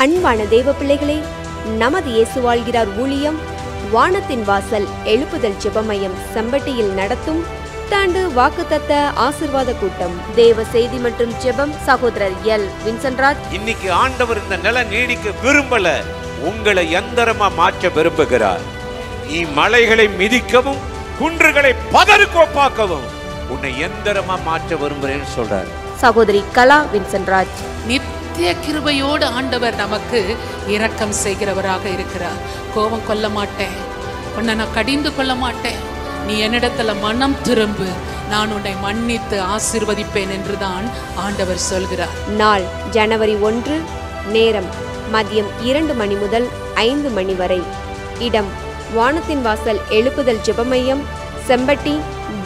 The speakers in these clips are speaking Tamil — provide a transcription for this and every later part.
அன்பான தேவ பிள்ளைகளே, நமது இயேசு வாழ்கிறார் ஊழியம் வானத்தின் வாசல் எழுப்புதல் ஜெபமயம் செம்பட்டியில் நடத்தும் தாண்டு வாக்குத்தத்த ஆசீர்வாத கூட்டம். தேவ செய்தி மற்றும் ஜெபம் சகோதரர் எல் வின்சென்ட்ராஜ். இன்னைக்கு ஆண்டவர் இந்த நிலை நீடிக்க விரும்பல, உங்களை எந்திரமா மாற்ற விரும்புகிறார். நீ மலைகளை மிதிக்கவும் குன்றுகளை பதறுக்கோப்பாக்கவும் உன்னை எந்திரமா மாற்ற விரும்புறேன்னு சொல்றார் சகோதரி கலா வின்சென்ட்ராஜ். நித்திய கிருபையோடு ஆண்டவர் நமக்கு இரக்கம் செய்கிறவராக இருக்கிறார். கோபம் கொள்ள மாட்டேன், உன்னை நான் கடிந்து கொள்ள மாட்டேன், நீ என்னிடத்துல மனம் திரும்பு, நான் உன்னை மன்னித்து ஆசீர்வதிப்பேன் என்றுதான் ஆண்டவர் சொல்கிறார். நாள் ஜனவரி 1, நேரம் மதியம் 2 மணி முதல் 5 மணி வரை. இடம் வானத்தின் வாசல் எழுப்புதல் ஜெபமையம் செம்பட்டி,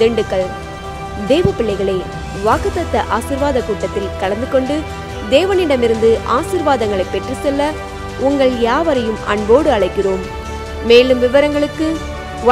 திண்டுக்கல். தேவ பிள்ளைகளே, வாக்குத்தத்த ஆசீர்வாத கூட்டத்தில் கலந்து கொண்டு தேவனிடமிருந்து ஆசீர்வாதங்களை பெற்று செல்ல உங்கள் யாவரையும் அன்போடு அழைக்கிறோம். மேலும் விவரங்களுக்கு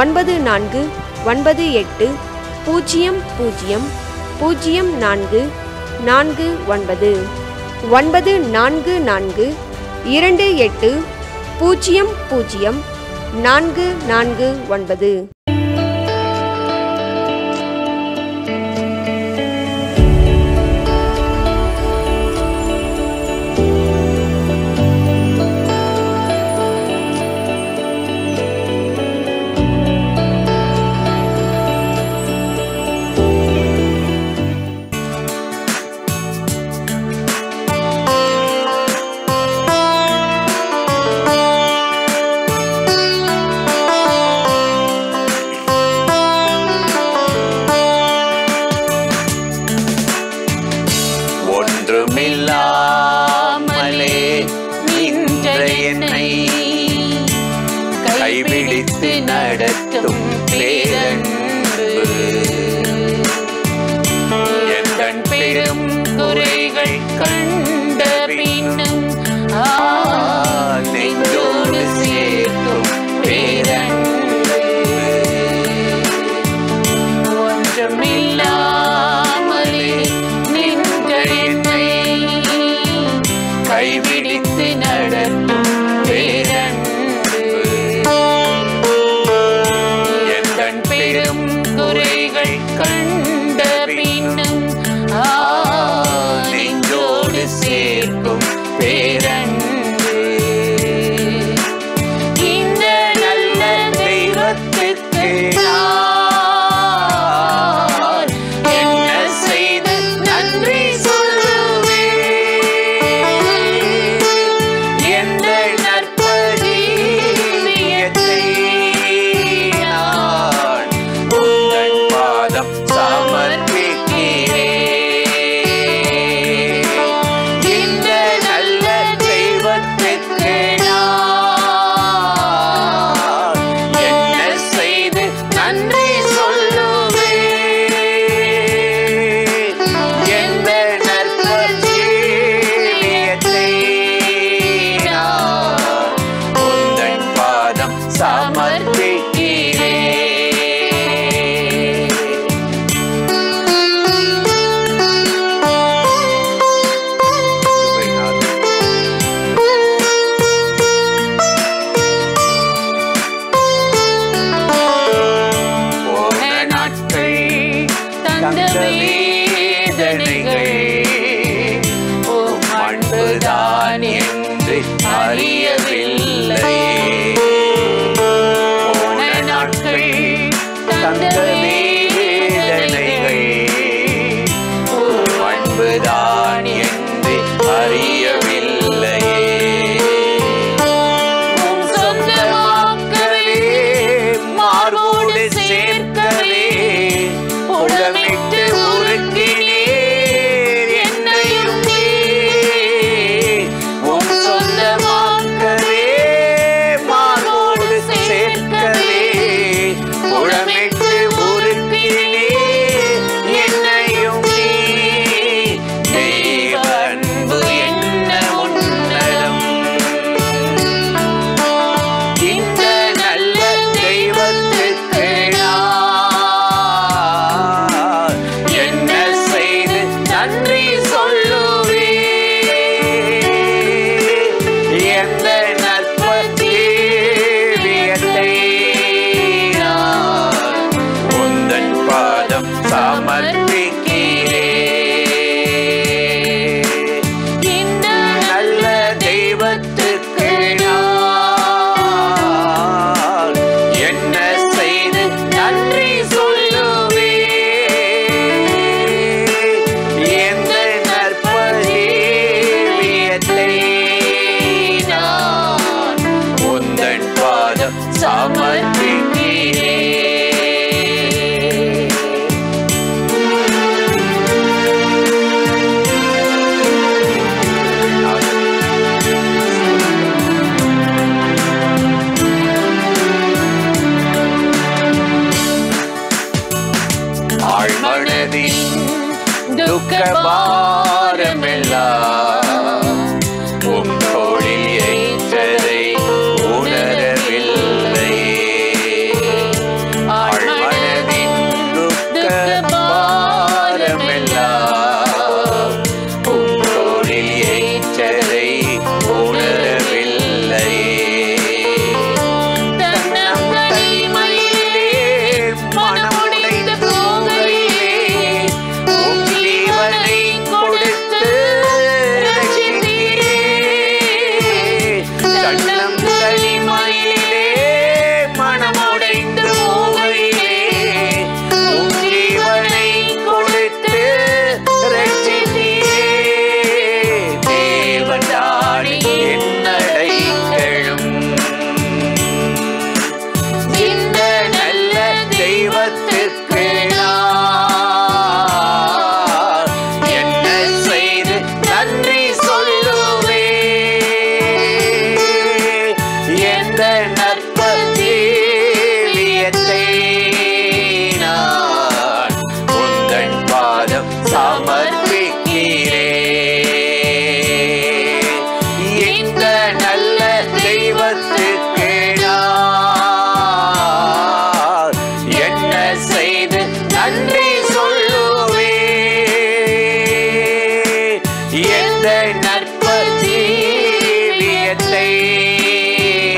94000449 94428000449. ஒன்றுமில்லாமலே நின்ற என்னை கைபிடித்து நடத்தும் பேரன்பு, எந்தன் பெரும் குறைகள் கண்ட பின்னும் நெஞ்சோடு சேர்க்கும் பேரன்பு, ஒன்றுமில்லாமலே நின்ற என்னை கைபிடித்து நடத்தும் பேரன்பு, எந்தன் பெரும் குறைகள் கண்ட பின்னும் நெஞ்சோடு சேர்க்கும் பேரன்பு, இந்த நல்ல தெய்வத்துக்கு நான் என்ன செய்து நன்றி சொல்லுவேன், எந்த நற்பதீவியத்தை நான் உந்தன் பாதம் சமர்ப்பிக்கிறேன், இந்த நல்ல தெய்வத்துக்கு நான் என்ன செய்து நன்றி சொல்லுவேன், எந்த நற்பதீவியத்தை நான் உந்தன் பாதம் சமர்ப்பிக்கிறேன். போன நாட்கள் தந்த வேதனைகள் உம் அன்புதான் என்று அறியவில்லை, போன நாட்கள் தந்த வேதனைகள் உம் அன்புதான் என்று அறியவில்லையே, உம் சொந்தமாக்கவே மார்போடு சேர்க்கவே உடமிட்டு உருக்கினீர் என்னையும் நீர், உம் சொந்தமா எந்த நற்ப ஜீவியத்தை நான் உந்தன் பாதம் சமர்ப்பிக்கிறேன். இந்த நல்ல தெய்வத்துக்கு நான் என்ன செய்து நன்றி சொல்லுவேன். எந்த நற்ப ஜீவியத்தை நான் உந்தன் பாதம் சமர்ப்பிக்கிறேன். ஆழ்மனதின் துக்க பாரமெல்லாம் உம் தோளில் ஏற்றதை உணரவில்லை. ஆழ்மனதின் துக்க பாரமெல்லாம் உம் தோளில் ஏற்றதை உணரவில்லை. தன்னந்தனிமையிலே மனமுடைந்த போகையிலே உம் ஜீவனை கொடுத்து ரட்சித்தீரே. தன்னந்தனிமையிலே மனமுடைந்த போகையிலே உம் ஜீவனை கொடுத்து ரட்சித்தீரே. தேவனாடி என்னடைகளும் இந்த நல்ல தெய்வத்துக்கு நான் என்ன செய்து நன்றி சொல்லுவேன். எந்த நற்ப ஜீவியத்தை நான் உந்தன் பாதம் சமர்ப்பிக்கிறேன். இந்த நல்ல தெய்வத்துக்கு நான் என்ன செய்து நன்றி சொல்லுவேன். எந்த நற்ப ஜீவியத்தை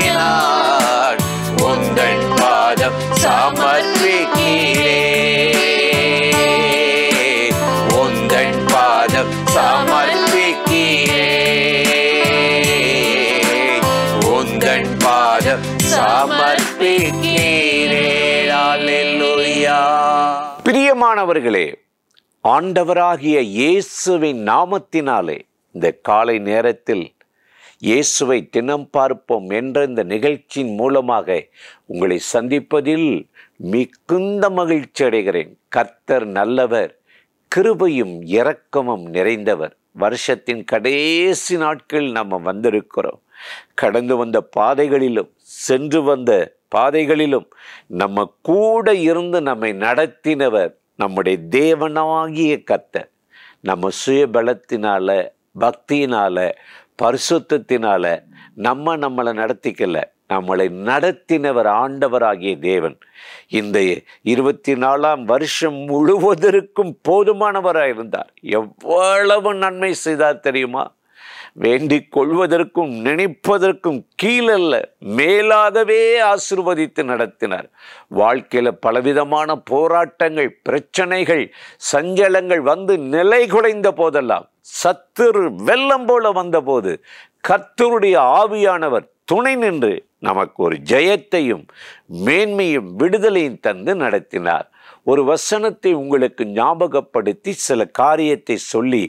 நான் உந்தன் பாதம் சமர்ப்பிக்கிறேன். உந்தன் பாதம் சமர்ப்பிக்கிறேன். உந்தன் பாதம் சமர்ப்பிக்கிறேன். அல்லேலூயா. பிரியமானவர்களே, ஆண்டவராகிய இயேசுவின் நாமத்தினாலே இந்த காலை நேரத்தில் இயேசுவை தினம் பார்ப்போம் என்ற இந்த நிகழ்ச்சியின் மூலமாக உங்களை சந்திப்பதில் மிகுந்த மகிழ்ச்சி அடைகிறேன். கர்த்தர் நல்லவர், கிருபையும் இரக்கமும் நிறைந்தவர். வருஷத்தின் கடைசி நாட்கள் நம்ம வந்திருக்கிறோம். கடந்து வந்த பாதைகளிலும் சென்று வந்த பாதைகளிலும் நம்ம கூட இருந்து நம்மை நடத்தினவர் நம்முடைய தேவனாகிய கர்த்தர். நம்ம சுயபலத்தினால, பக்தியினால, பரிசுத்தத்தினால நம்மளை நடத்திக்கல, நம்மளை நடத்தினவர் ஆண்டவராகிய தேவன். இந்த 24ஆம் வருஷம் முழுவதற்கும் போதுமானவராக இருந்தார். எவ்வளவு நன்மை செய்தார் தெரியுமா? வேண்டிக் கொள்வதற்கும் நினைப்பதற்கும் கீழல்ல, மேலாகவே ஆசீர்வதித்து நடத்தினார். வாழ்க்கையில பலவிதமான போராட்டங்கள், பிரச்சனைகள், சஞ்சலங்கள் வந்து நிலை குலைந்த போதெல்லாம், சத்துரு வெள்ளம் போல வந்தபோது கர்த்தருடைய ஆவியானவர் துணை நின்று நமக்கு ஒரு ஜெயத்தையும் மேன்மையும் விடுதலையும் தந்து நடத்தினார். ஒரு வசனத்தை உங்களுக்கு ஞாபகப்படுத்தி சில காரியத்தை சொல்லி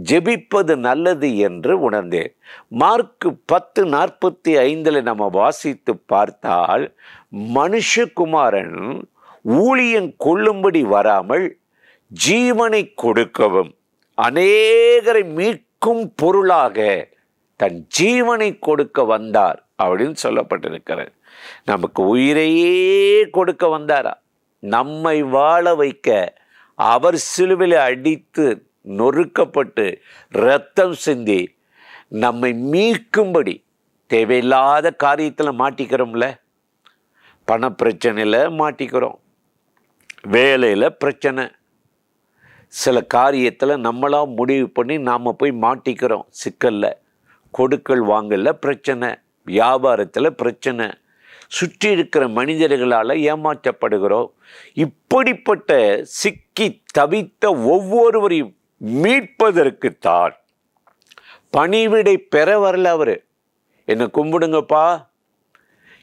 ஜெபிப்பது நல்லது என்று உணர்ந்தேன். மார்க்கு 10:45 நம்ம வாசித்து பார்த்தால், மனுஷகுமாரன் ஊழியம் கொள்ளும்படி வராமல் ஜீவனை கொடுக்கவும் அநேகரை மீட்கும் பொருளாக தன் ஜீவனை கொடுக்க வந்தார் அப்படின்னு சொல்லப்பட்டிருக்கிறது. நமக்கு உயிரையே கொடுக்க வந்தாரா? நம்மை வாழ வைக்க அவர் சிலுவையில் அடித்து நொறுக்கப்பட்டு இரத்தம் சிந்தி நம்மை மீட்கும்படி. தேவையில்லாத காரியத்தில் மாட்டிக்கிறோம்ல, பண பிரச்சனையில் மாட்டிக்கிறோம், வேலையில் பிரச்சனை, சில காரியத்தில் நம்மளாக முடிவு பண்ணி நாம் போய் மாட்டிக்கிறோம் சிக்கலில். கொடுக்கல் வாங்கல பிரச்சனை, வியாபாரத்தில் பிரச்சனை, சுற்றி இருக்கிற மனிதர்களால் ஏமாற்றப்படுகிறோம். இப்படிப்பட்ட சிக்கி தவித்த ஒவ்வொருவரையும் மீட்பதற்குத்தான் பணிவிடை பெற வரல. அவர் என்னை கும்பிடுங்கப்பா,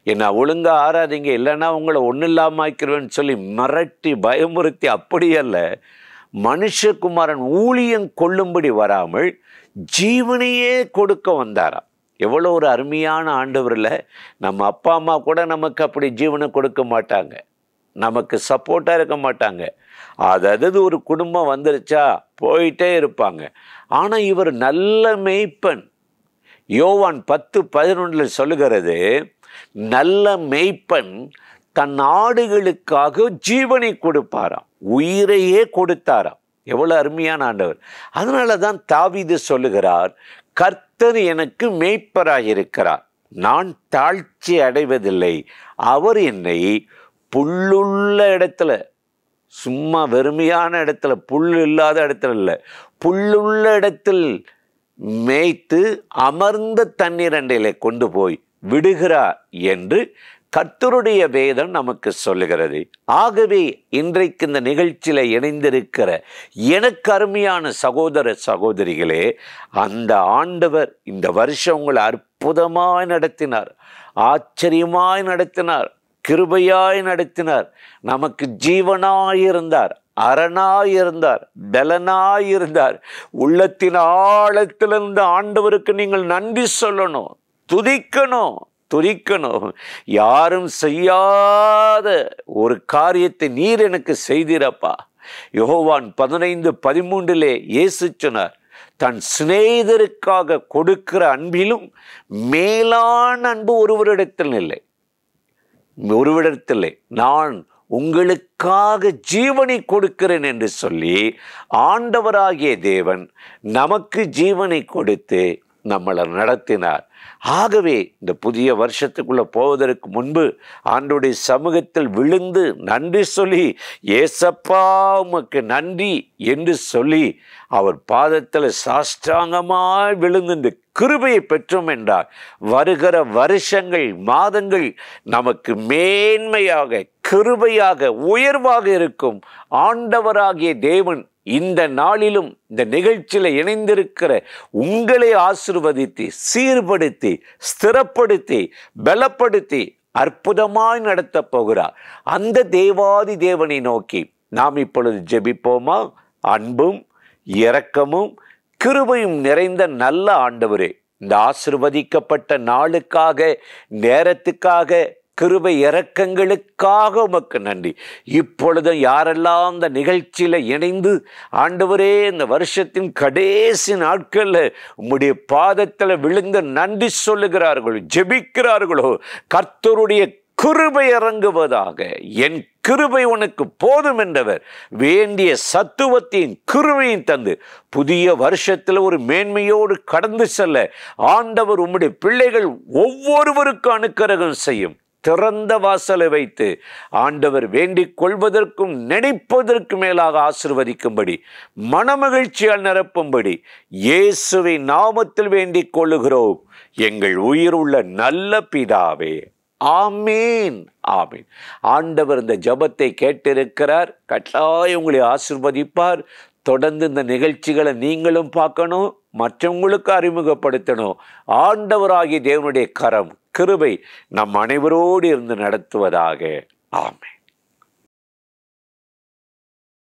என்னை ஒழுங்கா ஆராதிங்க, இல்லைன்னா உங்களை ஒன்றும் இல்லாமல் ஆக்கிடுவேன்னு சொல்லி மிரட்டி பயமுறுத்தி, அப்படி அல்ல, மனுஷகுமாரன் ஊழியம் கொள்ளும்படி வராமல் ஜீவனையே கொடுக்க வந்தாராம். எவ்வளோ ஒரு அருமையான ஆண்டவரில். நம்ம அப்பா அம்மா கூட நமக்கு அப்படி ஜீவனை கொடுக்க மாட்டாங்க, நமக்கு சப்போர்ட்டாக இருக்க மாட்டாங்க. அதாவது ஒரு குடும்பம் வந்துருச்சா போயிட்டே இருப்பாங்க. ஆனால் இவர் நல்ல மேய்ப்பன். யோவான் 10:11 சொல்லுகிறது, நல்ல மேய்ப்பன் தன் ஆடுகளுக்காக ஜீவனை கொடுப்பாராம், உயிரையே கொடுத்தாராம். எவ்வளோ அருமையான ஆண்டவர். அதனால தான் தாவீது சொல்லுகிறார், கர்த்தர் எனக்கு மேய்ப்பராயிருக்கிறார், நான் தாழ்ச்சி அடைவதில்லை. அவர் என்னை புல்லுள்ள இடத்துல, சும்மா வெறுமையான இடத்துல, புல் இல்லாத இடத்துல இல்லை, புல்லுள்ள இடத்தில் மேய்த்து அமர்ந்த தண்ணீர் அண்டையிலே கொண்டு போய் விடுகிறார் என்று கர்த்தருடைய வேதம் நமக்கு சொல்லுகிறது. ஆகவே இன்றைக்கு இந்த நிகழ்ச்சியில் இணைந்திருக்கிற எனக்கு அருமையான சகோதர சகோதரிகளே, அந்த ஆண்டவர் இந்த வருஷம் உங்களை அற்புதமாய் நடத்தினார், ஆச்சரியமாய் நடத்தினார், கிருபையாய் நடத்தினார், நமக்கு ஜீவனாயிருந்தார், அரணாயிருந்தார், பலனாயிருந்தார். உள்ளத்தின் ஆழத்திலிருந்து ஆண்டவருக்கு நீங்கள் நன்றி சொல்லணும், துதிக்கணும். யாரும் செய்யாத ஒரு காரியத்தை நீர் எனக்கு செய்தீரப்பா. யோவான் 15:13 இயேசு சொன்னார், தன் சிநேகிதருக்காக கொடுக்கிற அன்பிலும் மேலான அன்பு ஒருவரிடத்தில் இல்லை. நான் உங்களுக்காக ஜீவனை கொடுக்கிறேன் என்று சொல்லி ஆண்டவராகிய தேவன் நமக்கு ஜீவனை கொடுத்து நம்மளை நடத்தினார். ஆகவே இந்த புதிய வருஷத்துக்குள்ளே போவதற்கு முன்பு ஆண்டவருடைய சமூகத்தில் விழுந்து நன்றி சொல்லி, ஏசப்பா உமக்கு நன்றி என்று சொல்லி அவர் பாதத்தில் சாஷ்டாங்கமாய் விழுந்து இந்த கிருபையை பெற்றோம் என்றால் வருகிற வருஷங்கள், மாதங்கள் நமக்கு மேன்மையாக, கிருபையாக, உயர்வாக இருக்கும். ஆண்டவராகிய தேவன் இந்த நாளிலும் இந்த நிகழ்ச்சியில் இணைந்திருக்கிற உங்களை ஆசீர்வதித்து, சீர்படுத்தி, ஸ்திரப்படுத்தி, பலப்படுத்தி அற்புதமாய் நடத்த போகிறார். அந்த தேவாதி தேவனை நோக்கி நாம் இப்பொழுது ஜெபிப்போமா? அன்பும் இரக்கமும் கிருபையும் நிறைந்த நல்ல ஆண்டவரே, இந்த ஆசீர்வதிக்கப்பட்ட நாளுக்காக, நேரத்துக்காக, கிருபை இரக்கங்களுக்காக உமக்கு நன்றி. இப்பொழுது யாரெல்லாம் இந்த நிகழ்ச்சியில் இணைந்து ஆண்டவரே இந்த வருஷத்தின் கடைசி நாட்களில் உம்முடைய பாதத்தில் விழுந்து நன்றி சொல்லுகிறார்களோ, ஜெபிக்கிறார்களோ, கர்த்தருடைய கிருபை இறங்குவதாக. என் கிருபை உனக்கு போதும் என்றவர் வேண்டிய சத்துவத்தையும் கிருபையும் தந்து புதிய வருஷத்தில் ஒரு மேன்மையோடு கடந்து செல்ல ஆண்டவர் உம்முடைய பிள்ளைகள் ஒவ்வொருவருக்கும் அனுக்கிரகம் செய்யும். திறந்த வாசலை வைத்து ஆண்டவர் வேண்டிக் கொள்வதற்கும் நினைப்பதற்கு மேலாக ஆசீர்வதிக்கும்படி, மனமகிழ்ச்சியால் நிரப்பும்படி இயேசுவின் நாமத்தில் வேண்டிக் கொள்ளுகிறோம் எங்கள் உயிருள்ள நல்ல பிதாவே. ஆமீன், ஆமீன். ஆண்டவர் இந்த ஜெபத்தை கேட்டிருக்கிறார். கட்டாயம் உங்களை ஆசீர்வதிப்பார். தொடர்ந்து இந்த நிகழ்ச்சிகளை நீங்களும் பார்க்கணும், மற்றவங்களுக்கு அறிமுகப்படுத்தணும். ஆண்டவராகிய தேவனுடைய கரம், கிருபை நம் அனைவரோடு இருந்து நடத்துவதாக. ஆமென்.